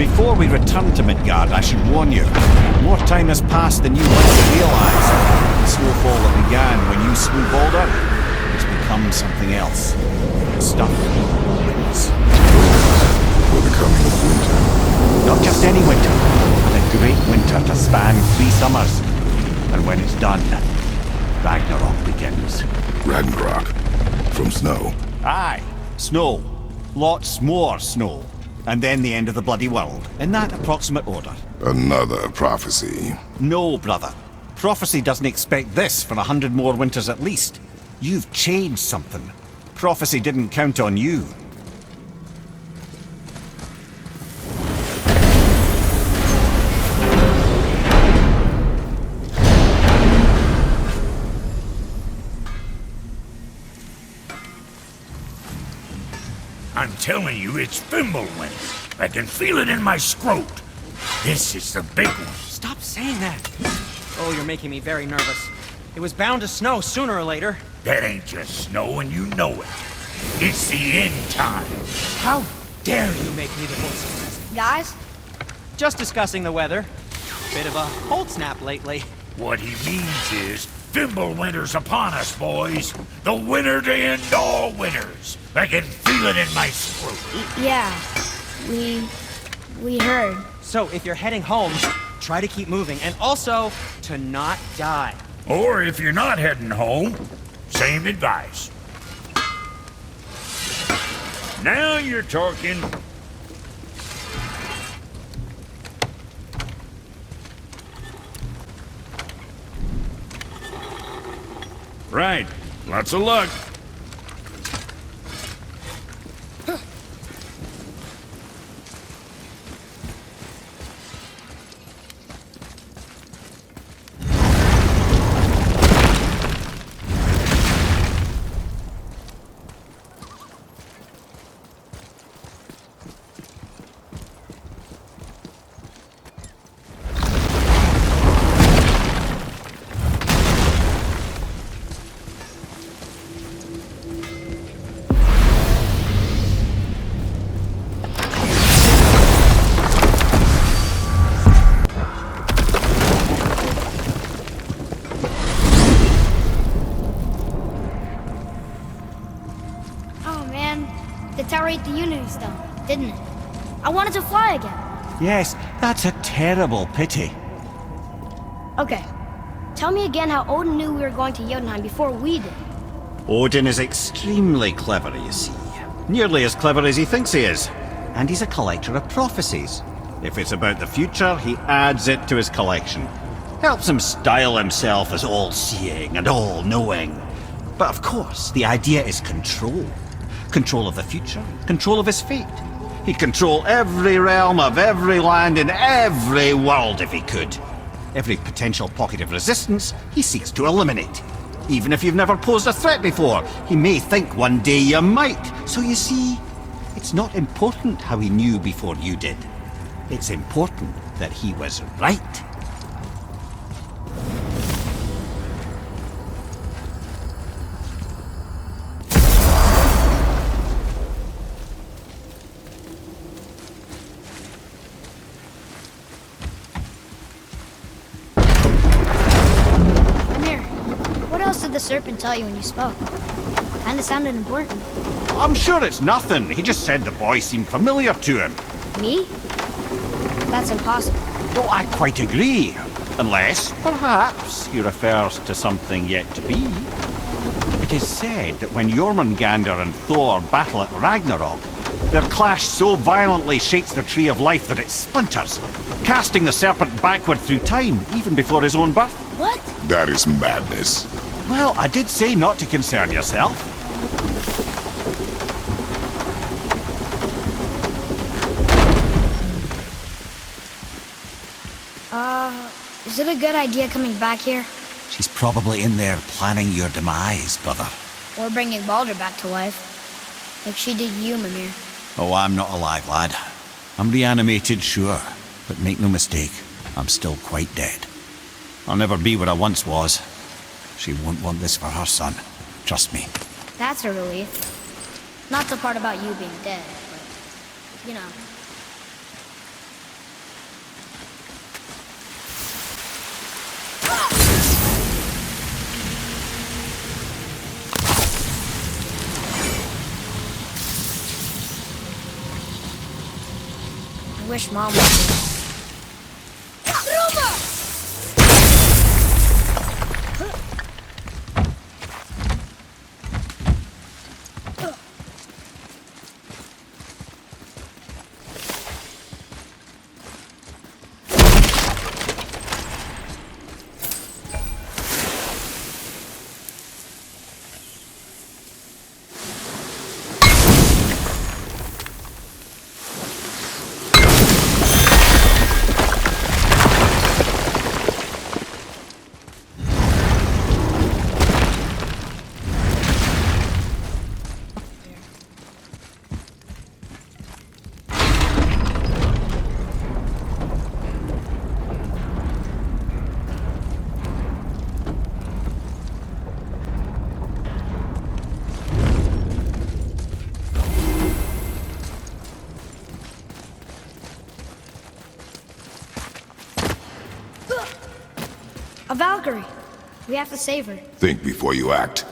Before we return to Midgard, I should warn you. More time has passed than you might realise. The snowfall that began when you slew Baldur has become something else. Stuff people witness. For the coming of winter. Not just any winter. The great winter to span 3 summers. And when it's done, Ragnarok begins. Ragnarok. From snow. Aye. Snow. Lots more snow. And then the end of the bloody world, in that approximate order. Another prophecy. No, brother. Prophecy doesn't expect this for 100 more winters at least. You've changed something. Prophecy didn't count on you. I'm telling you, it's Fimbulwinter. I can feel it in my scrot. This is the big one. Stop saying that. Oh, you're making me very nervous. It was bound to snow sooner or later. That ain't just snow, and you know it. It's the end time. How dare you make me the voice of reason? Guys? Just discussing the weather. Bit of a cold snap lately. What he means is, Fimbulwinter's upon us, boys. The winter to end all winters. I can feel it in my scrot. Yeah. We heard. So, if you're heading home, try to keep moving, and also to not die. Or if you're not heading home, same advice. Now you're talking. Right. Lots of luck. The tower ate the Unity Stone, didn't it? I wanted to fly again. Yes, that's a terrible pity. Okay. Tell me again how Odin knew we were going to Jotunheim before we did. Odin is extremely clever, you see. Nearly as clever as he thinks he is. And he's a collector of prophecies. If it's about the future, he adds it to his collection. Helps him style himself as all-seeing and all-knowing. But of course, the idea is control. Control of the future, control of his fate. He'd control every realm of every land in every world if he could. Every potential pocket of resistance, he seeks to eliminate. Even if you've never posed a threat before, he may think one day you might. So you see, it's not important how he knew before you did. It's important that he was right. The serpent tell you when you spoke? Kinda sounded important. I'm sure it's nothing. He just said the boy seemed familiar to him. Me? That's impossible. Oh, I quite agree. Unless, perhaps, he refers to something yet to be. It is said that when Jormungandr and Thor battle at Ragnarok, Their clash so violently shakes the tree of life that it splinters, casting the serpent backward through time, even before his own birth. What? That is madness. Well, I did say not to concern yourself. Is it a good idea coming back here? She's probably in there planning your demise, brother. Or bringing Baldur back to life? Like she did you, Mimir. Oh, I'm not alive, lad. I'm reanimated, sure. But make no mistake, I'm still quite dead. I'll never be what I once was. She won't want this for her son. Trust me. That's a relief. Not the part about you being dead, but, you know. I wish Mom was. A Valkyrie. We have to save her. Think before you act.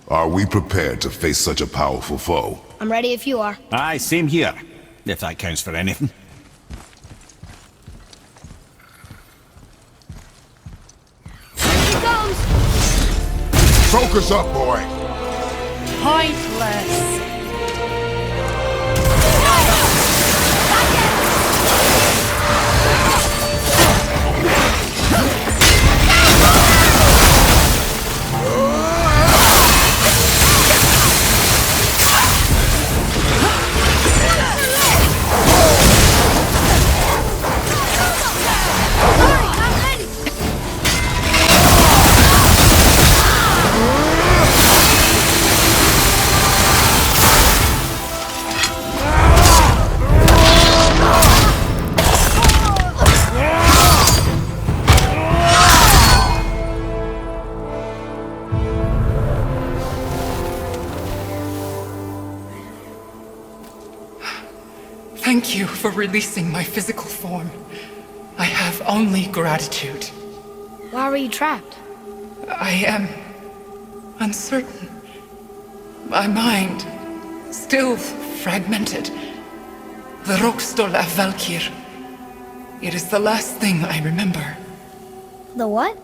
Are we prepared to face such a powerful foe? I'm ready if you are. Aye, same here. If that counts for anything. Here she comes! Focus up, boy! Pointless. Thank you for releasing my physical form. I have only gratitude. Why were you trapped? I am uncertain. My mind still fragmented. The Rokstol of Valkyr. It is the last thing I remember. The what?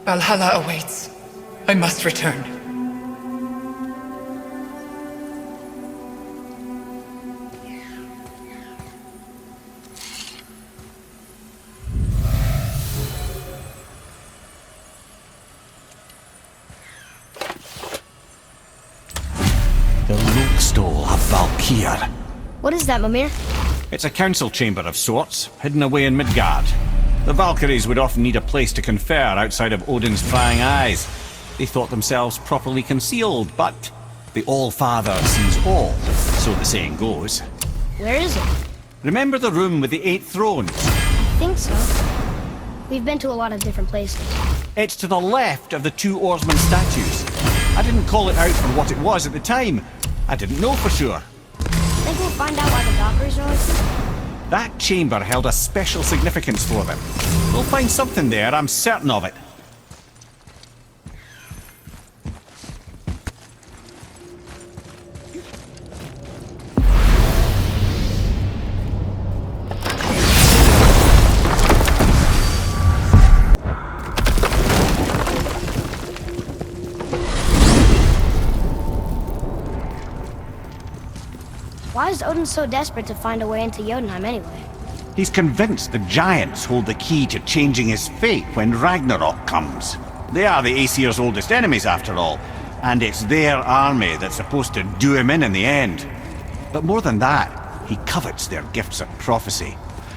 Valhalla awaits. I must return. The Rokstol of Valkyr. What is that, Mimir? It's a council chamber of sorts, hidden away in Midgard. The Valkyries would often need a place to confer outside of Odin's prying eyes. They thought themselves properly concealed, but the All-Father sees all, so the saying goes. Where is it? Remember the room with the 8 thrones? I think so. We've been to a lot of different places. It's to the left of the 2 oarsman statues. I didn't call it out for what it was at the time. I didn't know for sure. Think we'll find out why the Valkyries are like this? That chamber held a special significance for them. We'll find something there, I'm certain of it. Why is is Odin so desperate to find a way into Jotunheim anyway? He's convinced the giants hold the key to changing his fate when Ragnarok comes. They are the Aesir's oldest enemies, after all, and it's their army that's supposed to do him in the end. But more than that, he covets their gifts of prophecy.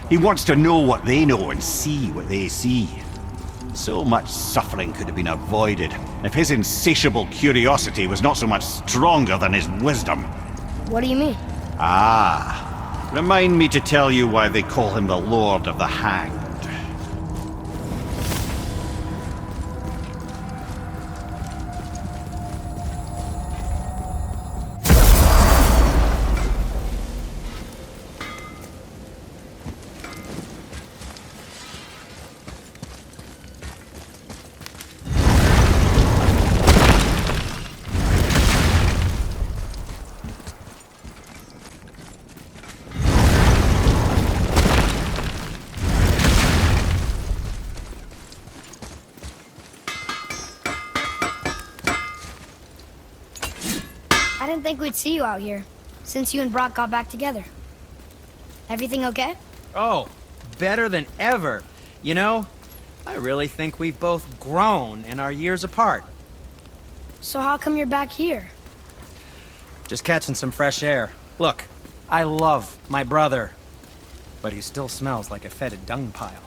He wants to know what they know and see what they see. So much suffering could have been avoided if his insatiable curiosity was not so much stronger than his wisdom. What do you mean? Ah, remind me to tell you why they call him the Lord of the Hanged. I didn't think we'd see you out here, since you and Brock got back together. Everything okay? Oh, better than ever. You know, I really think we've both grown in our years apart. So how come you're back here? Just catching some fresh air. Look, I love my brother, but he still smells like a fetid dung pile.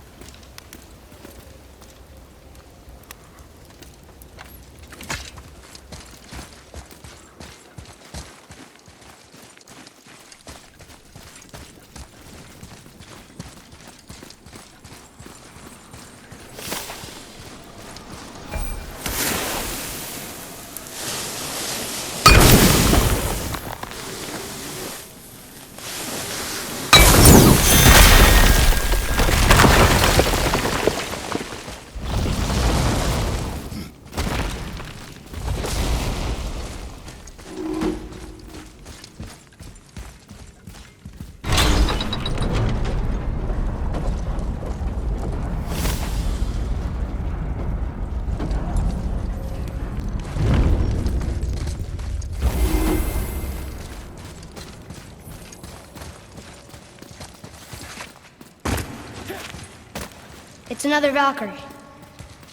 It's another Valkyrie.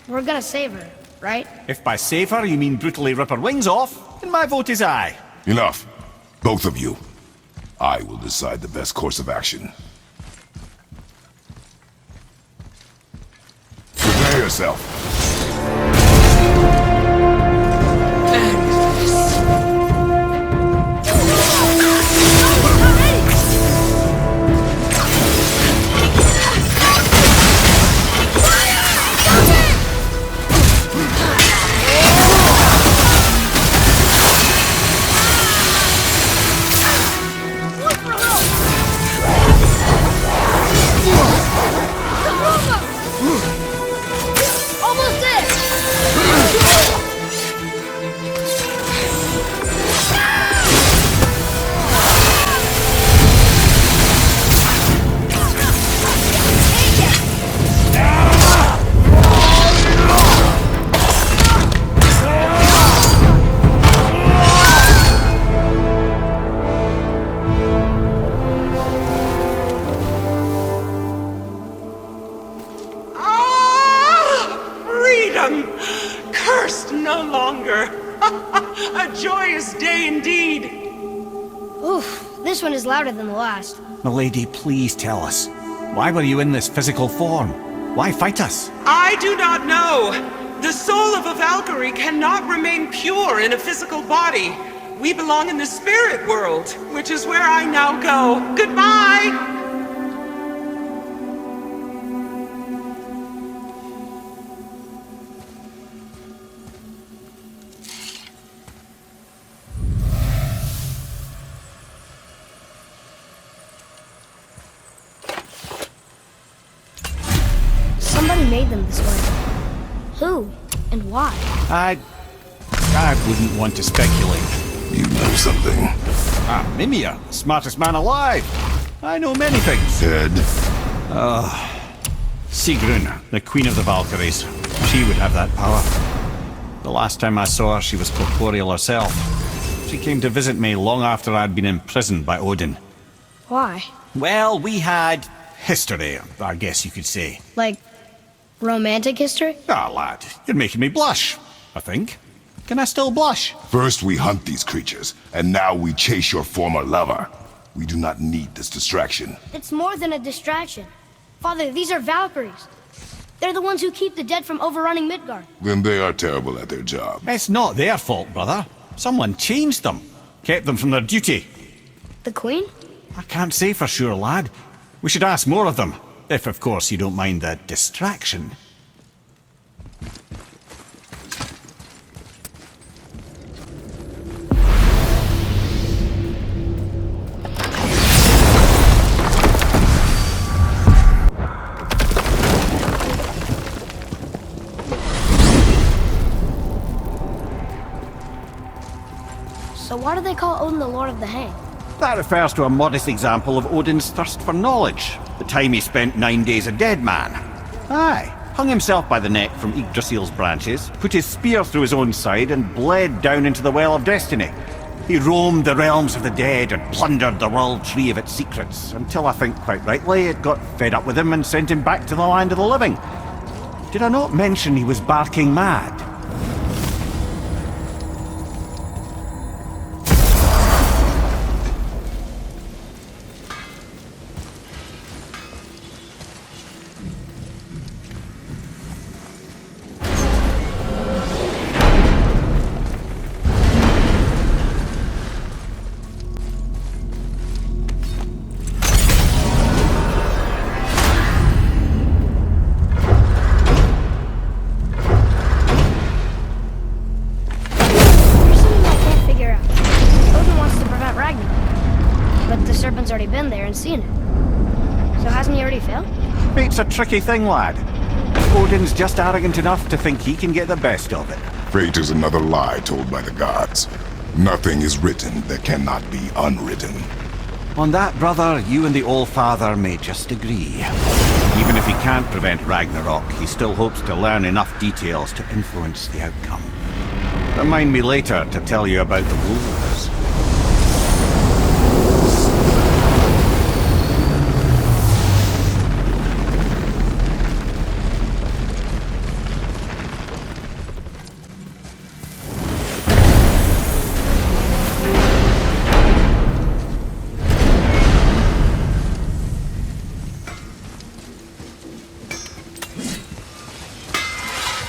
We're gonna save her, right? If by save her you mean brutally rip her wings off, then my vote is aye. Enough. Both of you. I will decide the best course of action. Prepare yourself. Almost there! Freedom! Cursed no longer! A joyous day indeed! Oof, this one is louder than the last. Milady, please tell us. Why were you in this physical form? Why fight us? I do not know. The soul of a Valkyrie cannot remain pure in a physical body. We belong in the spirit world, which is where I now go. Goodbye! Somebody made them this way. Who? And why? I wouldn't want to speculate. You know something. Ah, Mimir, smartest man alive. I know many things. Ted? Sigrun, the queen of the Valkyries. She would have that power. The last time I saw her, she was corporeal herself. She came to visit me long after I'd been imprisoned by Odin. Why? Well, we had history, I guess you could say. Like, romantic history? Ah, lad, you're making me blush, I think. Can I still blush? First we hunt these creatures, and now we chase your former lover. We do not need this distraction. It's more than a distraction. Father, these are Valkyries. They're the ones who keep the dead from overrunning Midgard. Then they are terrible at their job. It's not their fault, brother. Someone changed them. Kept them from their duty. The Queen? I can't say for sure, lad. We should ask more of them. If, of course, you don't mind the distraction. So why do they call Odin the Lord of the Hang? That refers to a modest example of Odin's thirst for knowledge. The time he spent 9 days a dead man. Aye, hung himself by the neck from Yggdrasil's branches, put his spear through his own side and bled down into the Well of Destiny. He roamed the realms of the dead and plundered the world tree of its secrets, until I think quite rightly it got fed up with him and sent him back to the land of the living. Did I not mention he was barking mad? Serpent's already been there and seen it. So hasn't he already failed? Fate's a tricky thing, lad. Odin's just arrogant enough to think he can get the best of it. Fate is another lie told by the gods. Nothing is written that cannot be unwritten. On that, brother, you and the All-Father may just agree. Even if he can't prevent Ragnarok, he still hopes to learn enough details to influence the outcome. Remind me later to tell you about the wolves.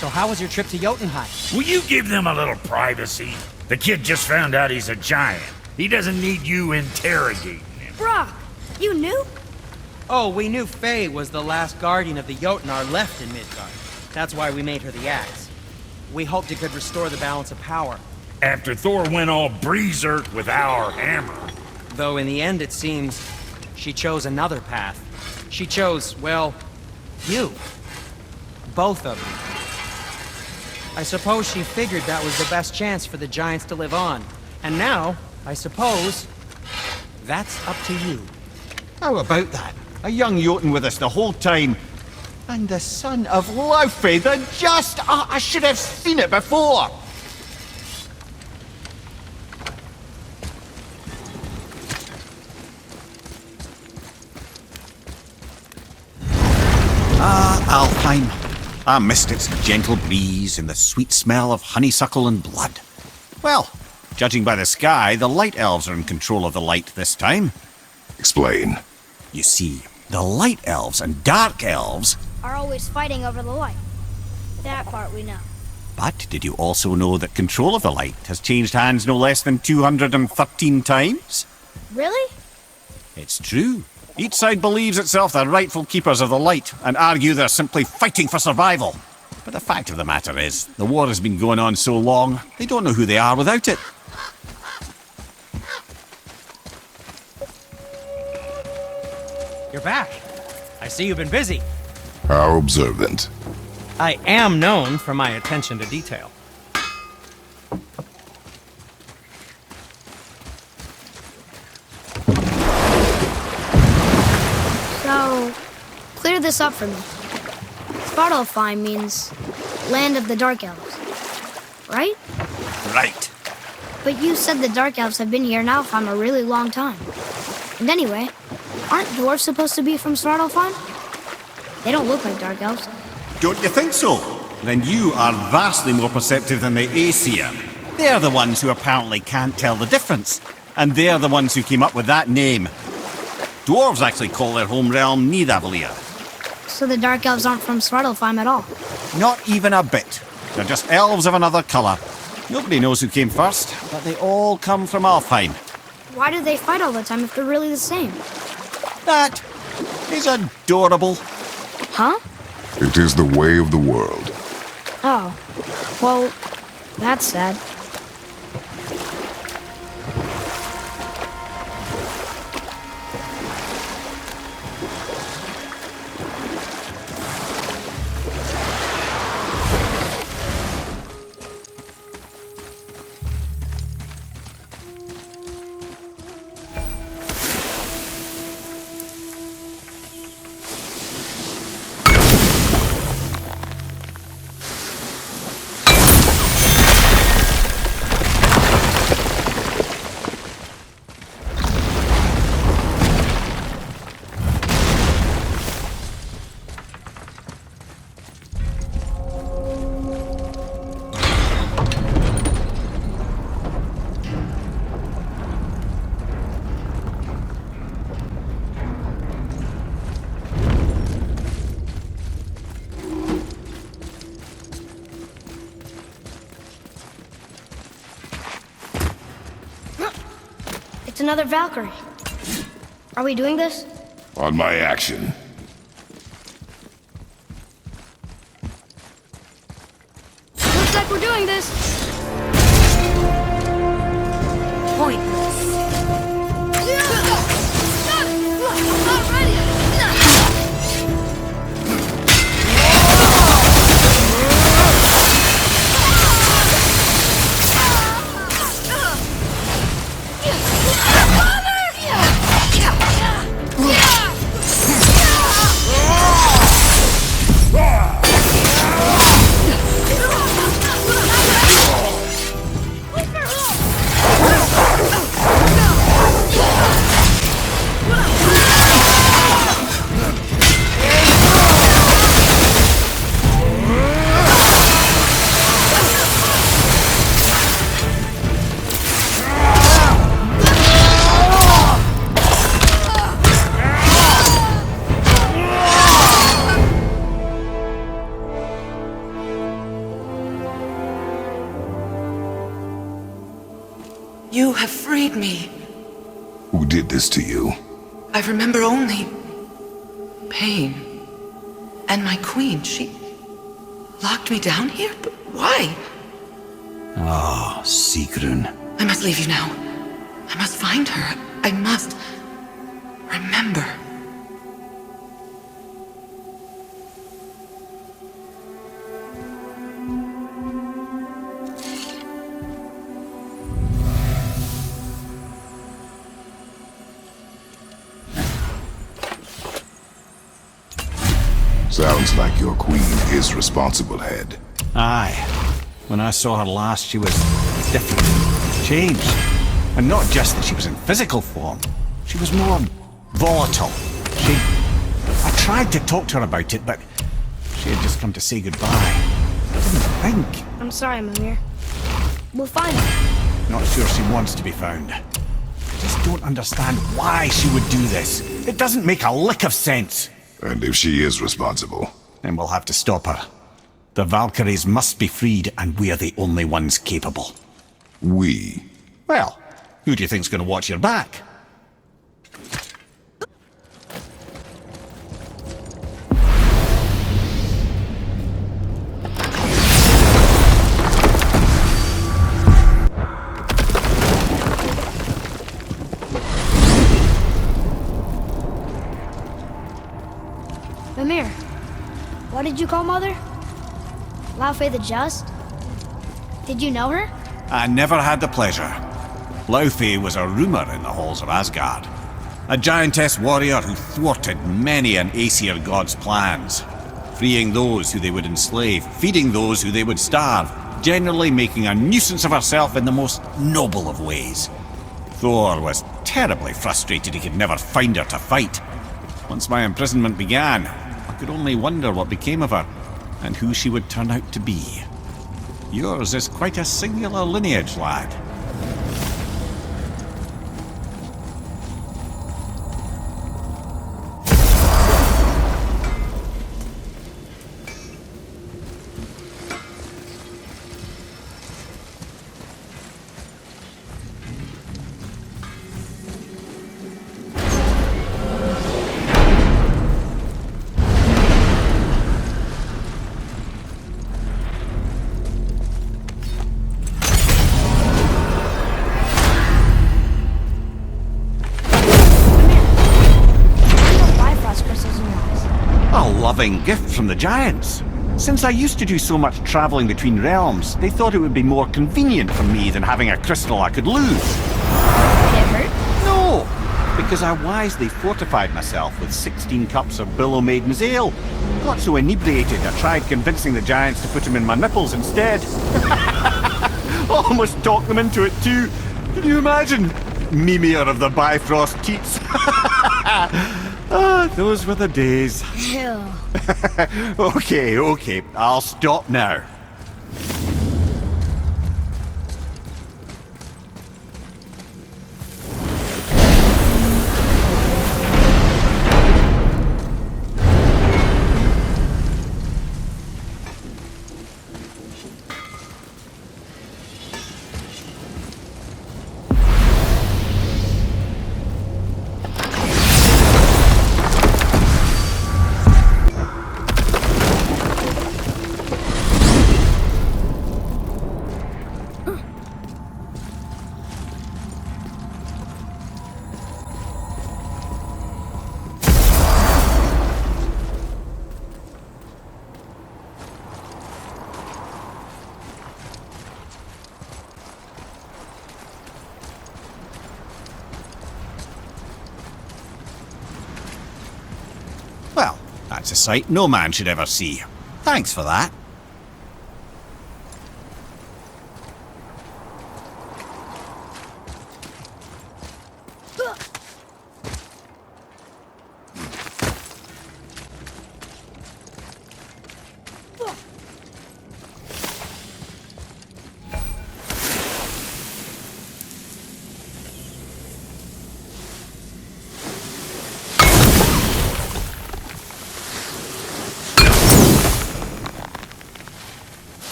So how was your trip to Jotunheim? Will you give them a little privacy? The kid just found out he's a giant. He doesn't need you interrogating him. Brock, you knew? Oh, we knew Faye was the last guardian of the Jotnar left in Midgard. That's why we made her the axe. We hoped it could restore the balance of power. After Thor went all berserk with our hammer. Though in the end it seems she chose another path. She chose, well, you. Both of you. I suppose she figured that was the best chance for the giants to live on. And now, I suppose, that's up to you. How about that? A young Jotun with us the whole time. And the son of Laufey, the just... I should have seen it before! Ah, Alfheim. I missed its gentle breeze and the sweet smell of honeysuckle and blood. Well, judging by the sky, the Light Elves are in control of the light this time. Explain. You see, the Light Elves and Dark Elves... are always fighting over the light. That part we know. But did you also know that control of the light has changed hands no less than 213 times? Really? It's true. Each side believes itself the rightful keepers of the light and argue they're simply fighting for survival. But the fact of the matter is, the war has been going on so long, they don't know who they are without it. You're back. I see you've been busy. How observant. I am known for my attention to detail. So, clear this up for me. Svartalfheim means land of the Dark Elves, right? Right. But you said the Dark Elves have been here in Alfheim a really long time. And anyway, Aren't dwarves supposed to be from Svartalfheim? They don't look like Dark Elves. Don't you think so? Then you are vastly more perceptive than the Aesir. They're the ones who apparently can't tell the difference. And they're the ones who came up with that name. Dwarves actually call their home realm Nidavellir. So the Dark Elves aren't from Svartalfheim at all. Not even a bit. They're just elves of another colour. Nobody knows who came first, but they all come from Alfheim. Why do they fight all the time if they're really the same? That is adorable. Huh? It is the way of the world. Oh. Well, that's sad. It's another Valkyrie. Are we doing this? On my action. Looks like we're doing this. Pointless. I'm not ready. You have freed me. Who did this to you? I remember only pain. And my queen, she locked me down here? But why? Ah, Sigrun. I must leave you now. I must find her. I must remember. Sounds like your queen is responsible, Head. Aye. When I saw her last, she was different. Changed. And not just that she was in physical form. She was more volatile. I tried to talk to her about it, but she had just come to say goodbye. I didn't think. I'm sorry, Mimir. We'll find her. Not sure she wants to be found. I just don't understand why she would do this. It doesn't make a lick of sense. And if she is responsible? Then we'll have to stop her. The Valkyries must be freed, and we're the only ones capable. We? Well, who do you think's going to watch your back? Mimir, what did you call Mother? Laufey the Just? Did you know her? I never had the pleasure. Laufey was a rumour in the halls of Asgard. A giantess warrior who thwarted many an Aesir god's plans. Freeing those who they would enslave, feeding those who they would starve, generally making a nuisance of herself in the most noble of ways. Thor was terribly frustrated he could never find her to fight. Once my imprisonment began, I could only wonder what became of her, and who she would turn out to be. Yours is quite a singular lineage, lad. Bifrost crystals in your eyes. A loving gift from the giants. Since I used to do so much traveling between realms, they thought it would be more convenient for me than having a crystal I could lose. Did it hurt? No, because I wisely fortified myself with 16 cups of Billow Maiden's ale. Got so inebriated I tried convincing the giants to put them in my nipples instead. Almost talked them into it too. Can you imagine? Mimir of the Bifrost teats. Ah, those were the days. Ew. Okay, I'll stop now. Well, that's a sight no man should ever see. Thanks for that.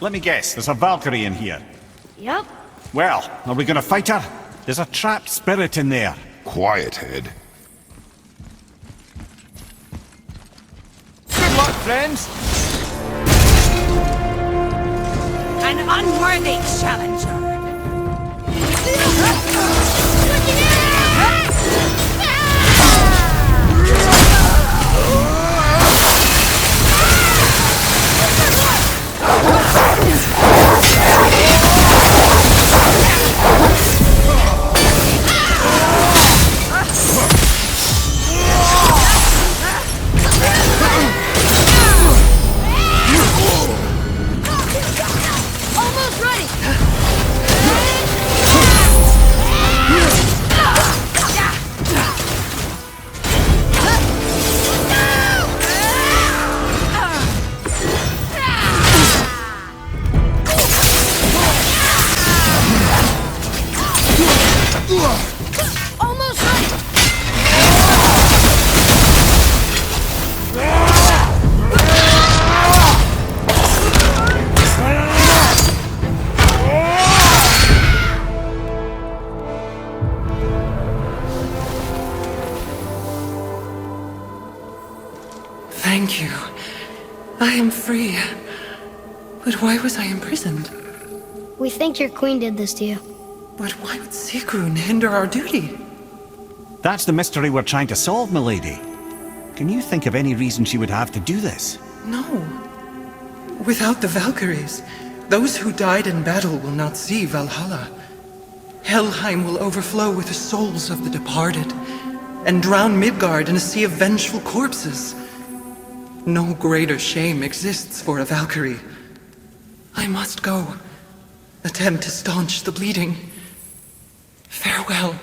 Let me guess, there's a Valkyrie in here. Yep. Well, are we gonna fight her? There's a trapped spirit in there. Quiet, Head. Good luck, friends! An unworthy challenger. Almost ready. Almost ready. Thank you. I am free. But why was I imprisoned? We think your queen did this to you. But why would Sigrun hinder our duty? That's the mystery we're trying to solve, milady. Can you think of any reason she would have to do this? No. Without the Valkyries, those who died in battle will not see Valhalla. Helheim will overflow with the souls of the departed, and drown Midgard in a sea of vengeful corpses. No greater shame exists for a Valkyrie. I must go. Attempt to staunch the bleeding. Farewell.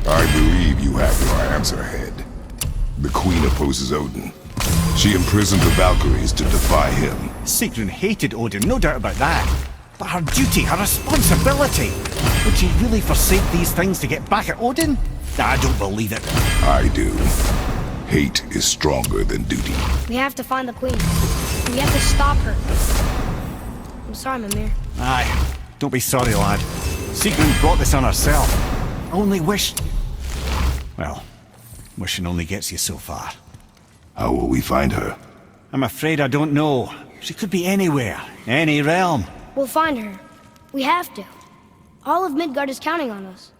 I believe you have your answer, Head. The Queen opposes Odin. She imprisoned the Valkyries to defy him. Sigrun hated Odin, no doubt about that. But her duty, her responsibility. Would she really forsake these things to get back at Odin? I don't believe it. I do. Hate is stronger than duty. We have to find the queen. We have to stop her. I'm sorry, Mimir. Aye, don't be sorry, lad. Sigrun brought this on herself. Only wish... Well, wishing only gets you so far. How will we find her? I'm afraid I don't know. She could be anywhere, any realm. We'll find her. We have to. All of Midgard is counting on us.